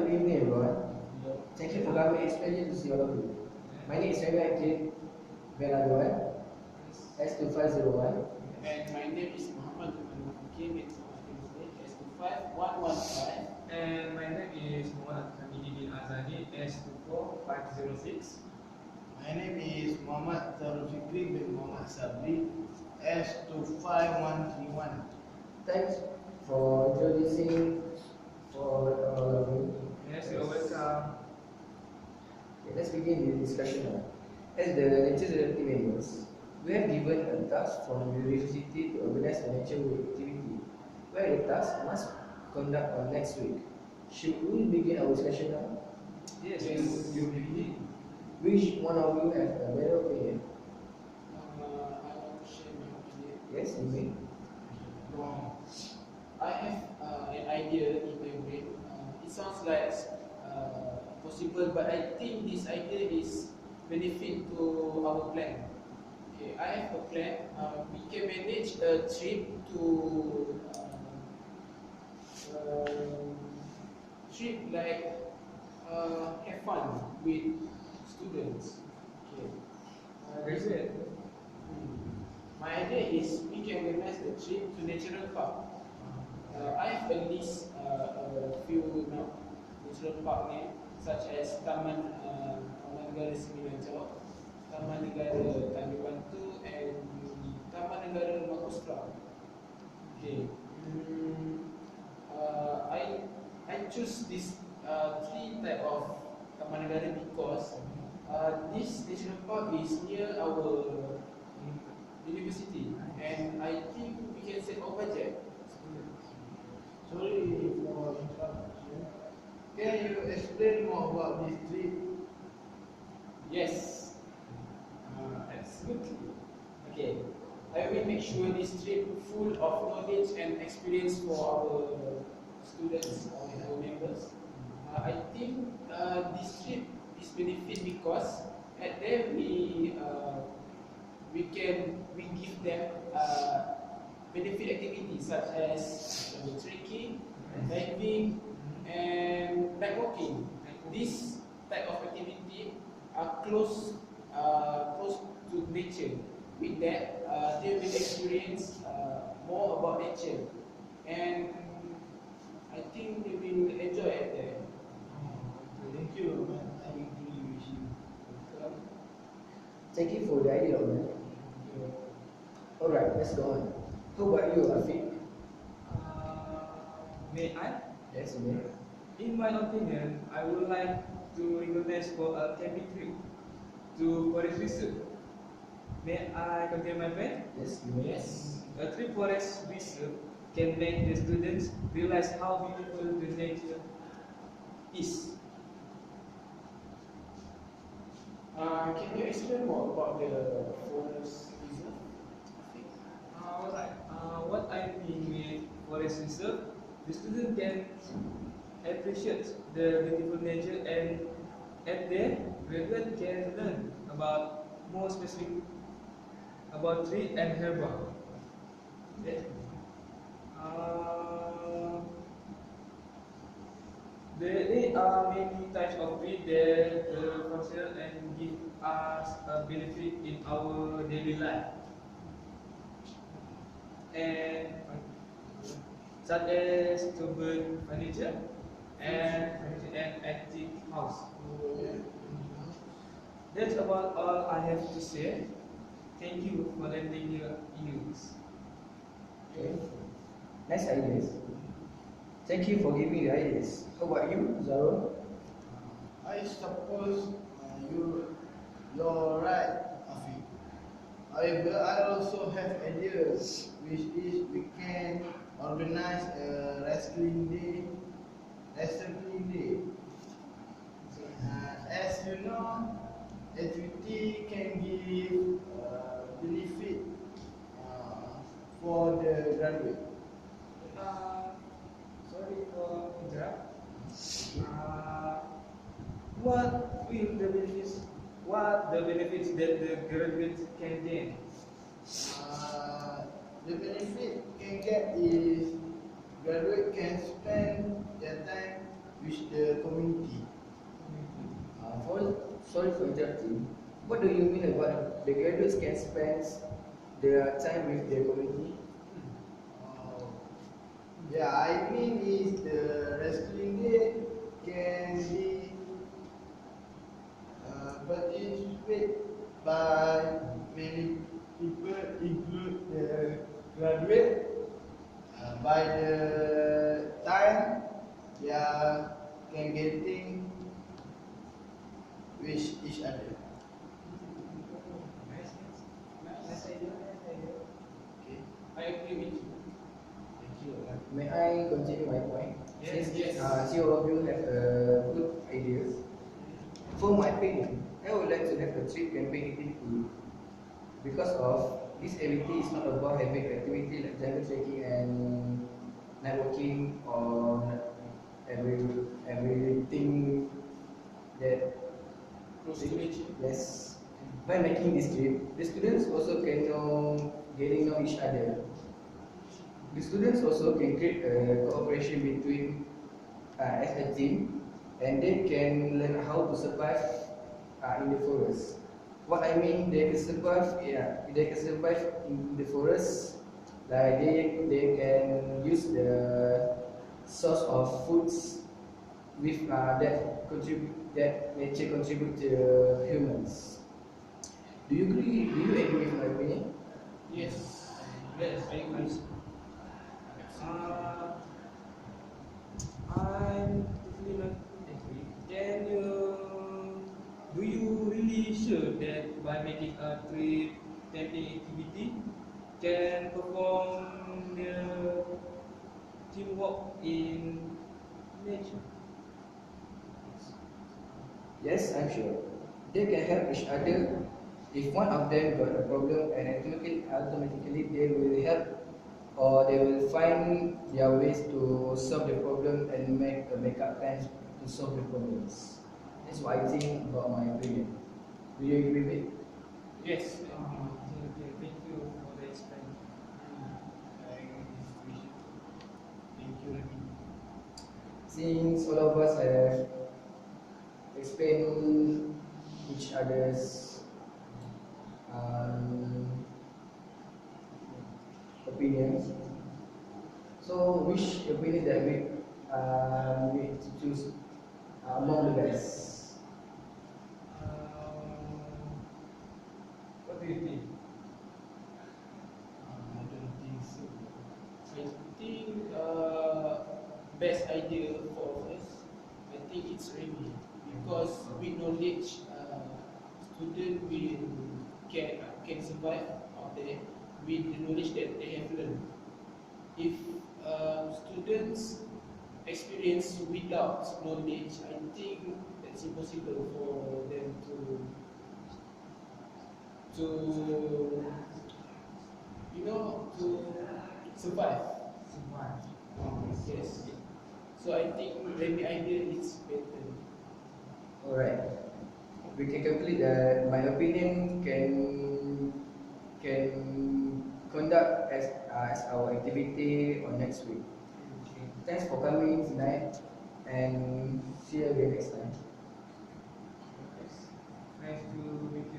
good evening, everyone. Thank you for coming. It's a pleasure to see all of you. My name is Remy Akid Belagoan, S2501. And my name is Muhammad Hakim. It's S25115. And my name is Muhammad Hamidi bin Azani, S24506. My name is Muhammad Tarul Fikri bin Muhammad Sabri, S25131. Thanks for introducing for all of you. Yes, you're welcome. Okay, let's begin the discussion now. As the Nature Therapy members, we have given a task from the university to organize a nature week activity, where the task must conduct on next week. Should we begin our discussion now? Yes, Yes. you begin. Which one of you have a better opinion? I want to share my opinion. Yes, you may. I have an idea in my brain. It sounds like possible, but I think this idea is benefit to our plan. Okay, I have a plan. We can manage a trip to like have fun with students. Okay. Very good. My idea is we can organize a trip to natural park. I have a list, a few natural park name, such as Taman Negara Sembilan Jauh, Taman Negara Tanjung Bantu, and Taman Negara Makostra. Okay. I choose this three type of Taman Negara because this national park is near our university, and I think we can save our budget. Sorry for interruption. Can you explain more about this trip? Yes, absolutely. Okay, I will make sure this trip full of knowledge and experience for our students, our members. I think this trip is benefit because at there we give them benefit activities such as trekking, diving, and night walking. This type of activity are close to nature. With that, they will experience more about nature, and I think they will enjoy it there. Thank you, man. I agree with you. Thank you for the idea, man. Alright, let's go on. How about you, Afiq? May I? Yes, you may. In my opinion, I would like to organize for a camping trip to forest reserve. May I continue my plan? Yes, you may. Yes. A trip forest reserve can make the students realize how beautiful the nature is. Can you explain more about the forest reserve? Alright. What I mean with forest reserve, the student can appreciate the beautiful nature, and at there, graduate can learn about more specific about tree and herbal. Okay. There are many types of trees that function and give us a benefit in our daily life, and such as to build furniture and antique house. That's about all I have to say. Thank you for letting me use. Okay. Nice ideas. Thank you for giving the ideas. How about you, Zaro? I suppose you're right, Afiq. However, I also have ideas, which is we can organize a wrestling day. As you know, activity can give benefit for the graduate. Sorry for interrupt. What will the benefits? What the benefits that the graduates can gain? The benefit can get is graduate can spend their time with the community. sorry for interrupting. What do you mean about the graduates can spend their time with their community? Oh. Yeah, I mean is the wrestling day can be participated by many people, include the graduate. By the time they are can getting with each other. Nice idea, nice idea. Okay, I agree with you. thank you. May I continue my point? Yes, Since yes. see all of you have good ideas. For my opinion, I would like to have a trip campaign activity because of this activity is not about having activity like jungle trekking and networking or everything that Close to nature. yes. By making this trip, the students also can know getting know each other. The students also can create a cooperation between as a team, and they can learn how to survive in the forest. What I mean, they can survive. Yeah, they can survive in the forest. Like they can use the source of foods with that nature contribute to humans. Do you agree? Do you agree with my opinion? Yes. Yes, I agree. Uh, I'm totally not agree. Do you really sure that by making a trip camping activity can perform the teamwork in nature? Yes, I'm sure. They can help each other. If one of them got a problem, and automatically they will help, or they will find their ways to solve the problem and make a backup plans to solve the problems. That's what I think about my opinion. Do you agree with it? Yes. Thank you for the explanation. I agree with this vision. Thank you, Remy. Since all of us have explained each other's um, opinions, so which opinion that we need to choose among the best? What do you think? I don't think so. I think best idea for us, I think it's Remy, because with knowledge, student will can survive out there with the knowledge that they have learned. If students experience without knowledge, I think it's impossible for them to to survive. Yes. So I think Remy idea is better. Alright. We can complete that. My opinion can conduct as our activity on next week. Thanks for coming tonight, and see you again next time. Nice to meet you.